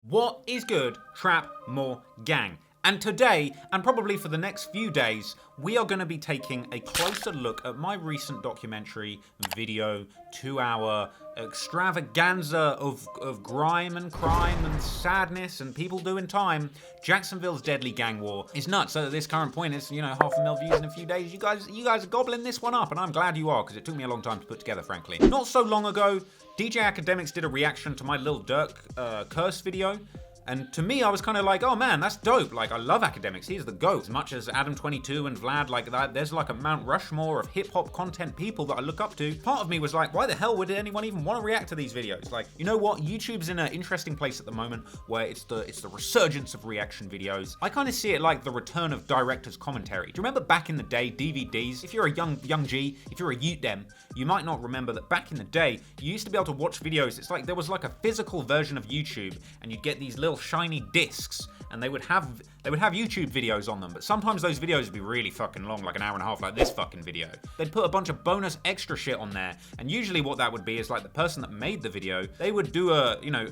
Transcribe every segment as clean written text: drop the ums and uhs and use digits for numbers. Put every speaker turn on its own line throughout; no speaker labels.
What is good, trap more gang? And today, and probably for the next few days, we are going to be taking a closer look at my recent documentary video, 2-hour extravaganza of grime and crime and sadness and people doing time. Jacksonville's deadly gang war is nuts. So at this current point, it's 500,000 views in a few days. You guys are gobbling this one up, and I'm glad you are, because it took me a long time to put together, frankly. Not so long ago, DJ Academics did a reaction to my Lil Durk curse video. And to me, I was kind of like, oh man, that's dope. Like, I love Academics. He's the GOAT. As much as Adam22 and Vlad, like that, there's like a Mount Rushmore of hip-hop content people that I look up to. Part of me was like, why the hell would anyone even want to react to these videos? Like, you know what? YouTube's in an interesting place at the moment where it's the resurgence of reaction videos. I kind of see it like the return of director's commentary. Do you remember back in the day, DVDs? If you're a young G, if you're a Ute dem, you might not remember that back in the day, you used to be able to watch videos. It's like there was like a physical version of YouTube, and you'd get these little shiny discs, and they would have YouTube videos on them, but sometimes those videos would be really fucking long, like an hour and a half, like this fucking video. They'd put a bunch of bonus extra shit on there, and usually what that would be is like the person that made the video, they would do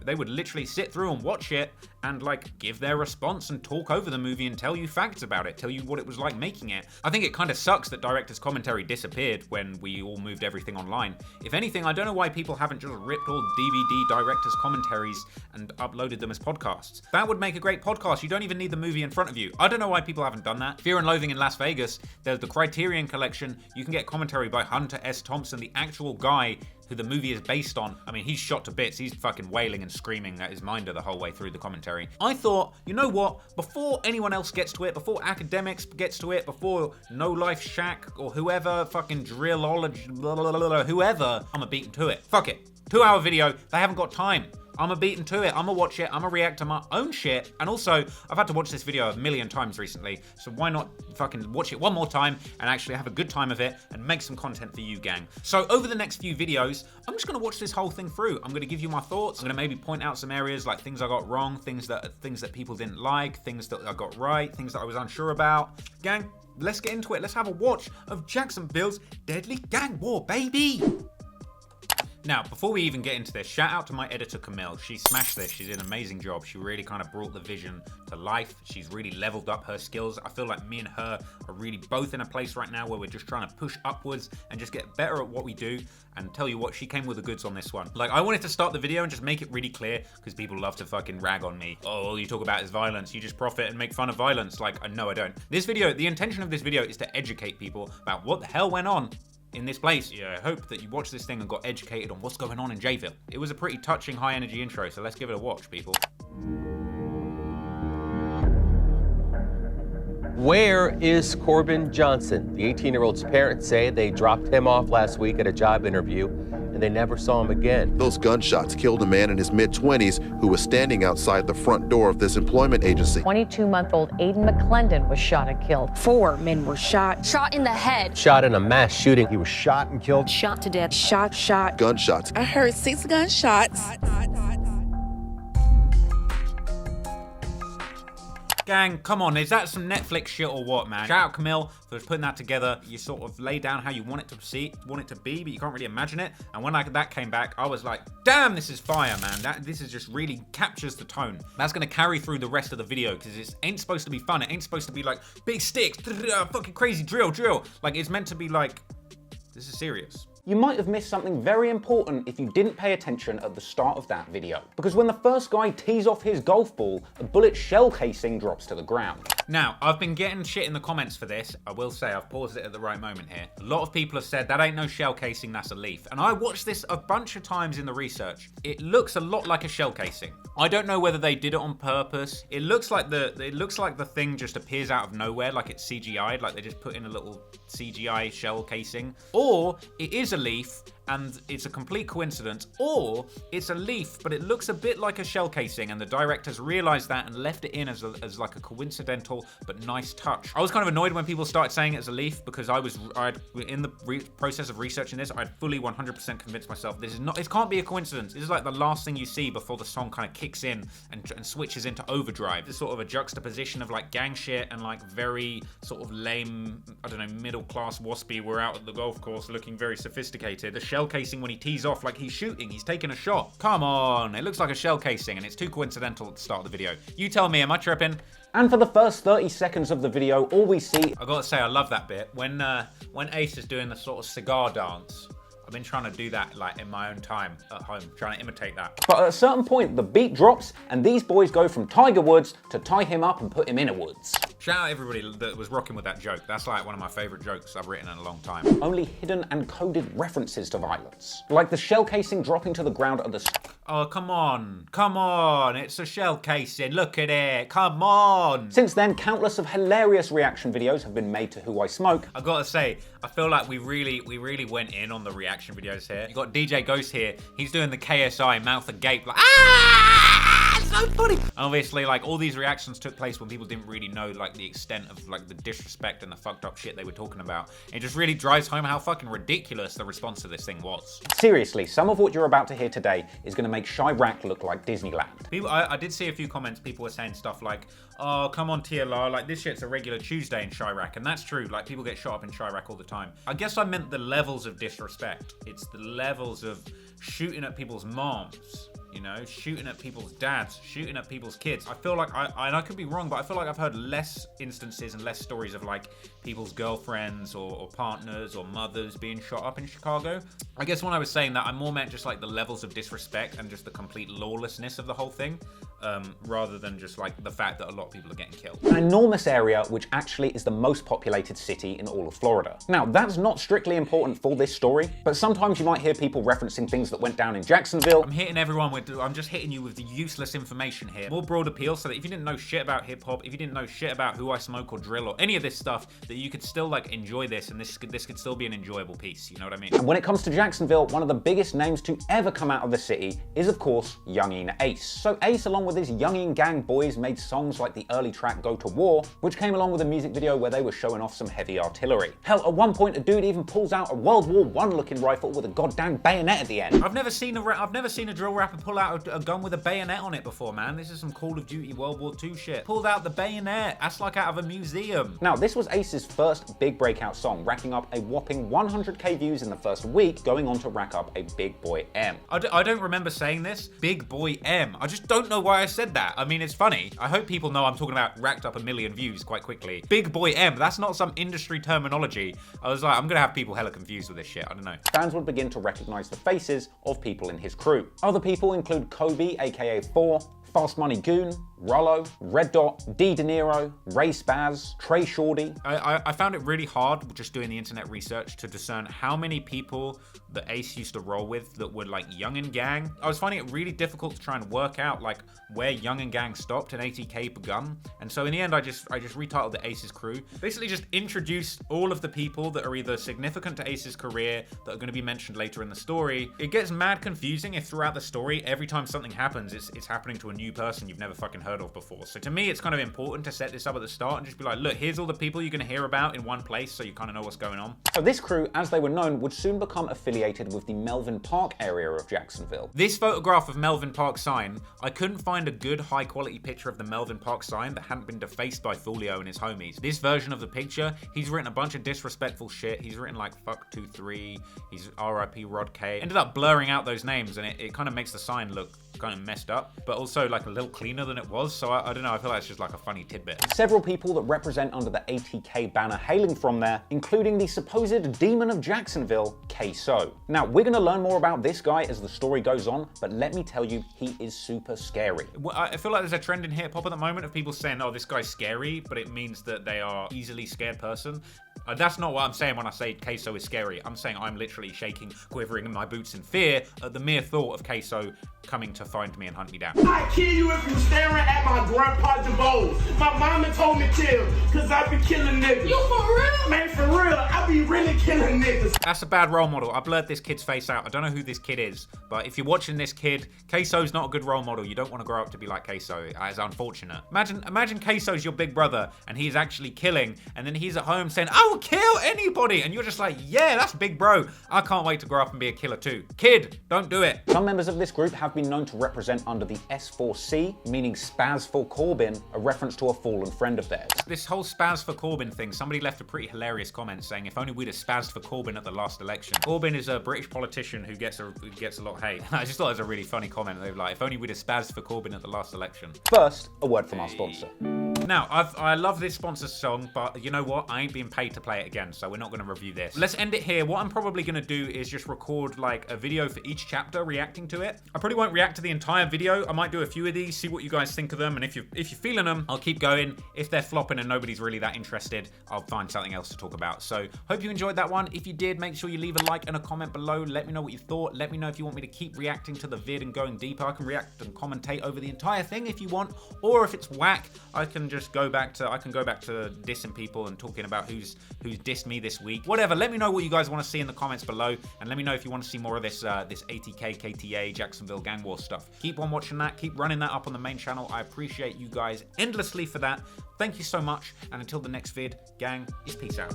they would literally sit through and watch it and like give their response and talk over the movie and tell you facts about it, tell you what it was like making it. I think it kind of sucks that director's commentary disappeared when we all moved everything online. If anything, I don't know why people haven't just ripped all DVD director's commentaries and uploaded them as podcasts. That would make a great podcast. You don't even need the movie in front of you. I don't know why people haven't done that. Fear and Loathing in Las Vegas, there's the Criterion Collection. You can get commentary by Hunter S. Thompson, the actual guy who the movie is based on. I mean, he's shot to bits. He's fucking wailing and screaming at his minder the whole way through the commentary. I thought, you know what? Before anyone else gets to it, before Academics gets to it, before No Life Shack or whoever, fucking Drillology, whoever, I'ma beat them to it. Fuck it. 2-hour video. They haven't got time. I'ma beat them to it. I'ma watch it. I'ma react to my own shit. And also, I've had to watch this video a million times recently, so why not fucking watch it one more time and actually have a good time of it and make some content for you, gang. So over the next few videos, I'm just gonna watch this whole thing through. I'm gonna give you my thoughts. I'm gonna maybe point out some areas like things I got wrong, things that people didn't like, things that I got right, things that I was unsure about. Gang, let's get into it. Let's have a watch of Jacksonville's deadly gang war, baby. Now, before we even get into this, shout out to my editor, Camille. She smashed this. She did an amazing job. She really kind of brought the vision to life. She's really leveled up her skills. I feel like me and her are really both in a place right now where we're just trying to push upwards and just get better at what we do. And tell you what, she came with the goods on this one. Like, I wanted to start the video and just make it really clear, because people love to fucking rag on me. Oh, all you talk about is violence. You just profit and make fun of violence. Like, no, I don't. This video, the intention of this video is to educate people about what the hell went on in this place. Yeah, I hope that you watched this thing and got educated on what's going on in J-ville. It was a pretty touching, high-energy intro, so let's give it a watch, people.
Where is Corbin Johnson? The 18-year-old's parents say they dropped him off last week at a job interview, and they never saw him again.
Those gunshots killed a man in his mid-20s who was standing outside the front door of this employment agency.
22-month-old Aiden McClendon was shot and killed.
4 men were shot.
Shot in the head.
Shot in a mass shooting.
He was shot and killed.
Shot to death. Shot.
Gunshots.
I heard 6 gunshots.
Gang, come on, is that some Netflix shit or what, man? Shout out Camille for putting that together. You sort of lay down how you want it to be, but you can't really imagine it. And when that came back, I was like, damn, this is fire, man. This is just really captures the tone. That's gonna carry through the rest of the video, because it ain't supposed to be fun. It ain't supposed to be like, big sticks, fucking crazy drill. Like, it's meant to be like, this is serious. You might have missed something very important if you didn't pay attention at the start of that video. Because when the first guy tees off his golf ball, a bullet shell casing drops to the ground. Now, I've been getting shit in the comments for this. I will say I've paused it at the right moment here. A lot of people have said that ain't no shell casing, that's a leaf. And I watched this a bunch of times in the research. It looks a lot like a shell casing. I don't know whether they did it on purpose. It looks like the thing just appears out of nowhere, like it's CGI'd, like they just put in a little CGI shell casing. Or it is a leaf and it's a complete coincidence, or it's a leaf but it looks a bit like a shell casing and the directors realized that and left it in as like a coincidental but nice touch. I was kind of annoyed when people started saying it's a leaf, because in the process of researching this, I'd fully 100% convinced myself it can't be a coincidence. This is like the last thing you see before the song kind of kicks in and switches into overdrive. It's sort of a juxtaposition of like gang shit and like very sort of lame, I don't know, middle class waspy, we're out at the golf course looking very sophisticated. The shell casing when he tees off like he's shooting. He's taking a shot. Come on, it looks like a shell casing and it's too coincidental at the start of the video. You tell me, am I tripping?
And for the first 30 seconds of the video, all we see...
I gotta say, I love that bit. When Ace is doing the sort of cigar dance, I've been trying to do that like in my own time at home, trying to imitate that.
But at a certain point, the beat drops and these boys go from Tiger Woods to tie him up and put him in a woods.
Shout out everybody that was rocking with that joke. That's like one of my favorite jokes I've written in a long time.
Only hidden and coded references to violence. Like the shell casing dropping to the ground at the...
Oh, come on, it's a shell casing, look at it, come on.
Since then, countless of hilarious reaction videos have been made to Who I Smoke.
I've got to say, I feel like we really went in on the reaction videos here. You got DJ Ghost here, he's doing the KSI mouth agape like, ah, it's so funny. Obviously, like all these reactions took place when people didn't really know like the extent of like the disrespect and the fucked up shit they were talking about. It just really drives home how fucking ridiculous the response to this thing was.
Seriously, some of what you're about to hear today is going to make Chirac look like Disneyland.
People, I did see a few comments, people were saying stuff like, oh, come on TLR, like this shit's a regular Tuesday in Chirac, and that's true, like people get shot up in Chirac all the time. I guess I meant the levels of disrespect. It's the levels of shooting at people's moms, you know, shooting at people's dads, shooting at people's kids. I feel like, I could be wrong, but I feel like I've heard less instances and less stories of like people's girlfriends or partners or mothers being shot up in Chicago. I guess when I was saying that, I more meant just like the levels of disrespect and just the complete lawlessness of the whole thing, rather than just like the fact that a lot of people are getting killed.
An enormous area which actually is the most populated city in all of Florida. Now, that's not strictly important for this story, but sometimes you might hear people referencing things that went down in Jacksonville.
I'm just hitting you with the useless information here. More broad appeal, so that if you didn't know shit about hip hop, if you didn't know shit about Who I Smoke or drill or any of this stuff, that you could still like enjoy this, and this could still be an enjoyable piece, you know what I mean?
And when it comes to Jacksonville, one of the biggest names to ever come out of the city is of course Yungeen Ace. So Ace, along with his Yungeen gang boys, made songs like the early track Go to War, which came along with a music video where they were showing off some heavy artillery. Hell, at one point a dude even pulls out a World War I looking rifle with a goddamn bayonet at the end.
I've never seen a drill rapper pull out a gun with a bayonet on it before, man. This is some Call of Duty World War II shit. Pulled out the bayonet. That's like out of a museum.
Now, this was Ace's first big breakout song, racking up a whopping 100k views in the first week, going on to rack up a Big Boy M.
I don't remember saying this. Big Boy M. I just don't know why I said that. I mean, it's funny. I hope people know I'm talking about racked up 1 million views quite quickly. Big Boy M. That's not some industry terminology. I was like, I'm gonna have people hella confused with this shit. I don't know.
Fans would begin to recognize the faces of people in his crew. Other people include Kobe, aka 4, Fast Money Goon, Rollo, Red Dot, D De Niro, Ray Spaz, Trey Shorty.
I found it really hard just doing the internet research to discern how many people that Ace used to roll with that were like Yungeen gang. I was finding it really difficult to try and work out like where Yungeen gang stopped and ATK begun. And so in the end, I just retitled the Ace's crew. Basically just introduced all of the people that are either significant to Ace's career that are going to be mentioned later in the story. It gets mad confusing if throughout the story, every time something happens, it's happening to a new person you've never fucking heard of before. So to me, it's kind of important to set this up at the start and just be like, look, here's all the people you're going to hear about in one place so you kind of know what's going on.
So this crew, as they were known, would soon become affiliated with the Melvin Park area of Jacksonville.
This photograph of Melvin Park sign, I couldn't find a good high quality picture of the Melvin Park sign that hadn't been defaced by Folio and his homies. This version of the picture, he's written a bunch of disrespectful shit. He's written like fuck 23, he's RIP Rod K. Ended up blurring out those names and it kind of makes the sign look kind of messed up, but also like a little cleaner than it was. So I don't know, I feel like it's just like a funny tidbit.
Several people that represent under the ATK banner hailing from there, including the supposed demon of Jacksonville, K-So. Now, we're going to learn more about this guy as the story goes on, but let me tell you, he is super scary.
I feel like there's a trend in hip hop at the moment of people saying, oh, this guy's scary, but it means that they are easily scared person. That's not what I'm saying when I say K-So is scary. I'm saying I'm literally shaking, quivering in my boots in fear at the mere thought of K-So coming to find me and hunt me down.
I kill you if you staring at my grandpa DeBose. My mama told me chill, cause I be killing niggas. You for real? Man, for real, I be really killing niggas.
That's a bad role model. I blurred this kid's face out. I don't know who this kid is, but if you're watching this kid, K-So's not a good role model. You don't want to grow up to be like K-So. It's unfortunate. Imagine K-So's your big brother and he's actually killing, and then he's at home saying, I will kill anybody. And you're just like, yeah, that's big bro. I can't wait to grow up and be a killer too. Kid, don't do it.
Some members of this group have been known to represent under the S4C, meaning Spaz for Corbyn, a reference to a fallen friend of theirs.
This whole Spaz for Corbyn thing, somebody left a pretty hilarious comment saying, if only we'd have spazzed for Corbyn at the last election. Corbyn is a British politician who gets a lot of hate. I just thought it was a really funny comment. They were like, if only we'd have spazzed for Corbyn at the last election.
First, a word from our sponsor.
Now, I love this sponsor song, but you know what? I ain't being paid to play it again, so we're not going to review this. Let's end it here. What I'm probably going to do is just record like a video for each chapter reacting to it. I probably won't react to the entire video. I might do a few of these, see what you guys think of them, and if you're feeling them, I'll keep going. If they're flopping and nobody's really that interested, I'll find something else to talk about. So, hope you enjoyed that one. If you did, make sure you leave a like and a comment below. Let me know what you thought. Let me know if you want me to keep reacting to the vid and going deeper. I can react and commentate over the entire thing if you want, or if it's whack, I can just go back to dissing people and talking about who's dissed me this week. Whatever. Let me know what you guys want to see in the comments below, and let me know if you want to see more of this this ATK, KTA, Jacksonville gang war stuff. Keep on watching that. Keep running that up on the main channel. I appreciate you guys endlessly for that. Thank you so much, and until the next vid, gang, is peace out.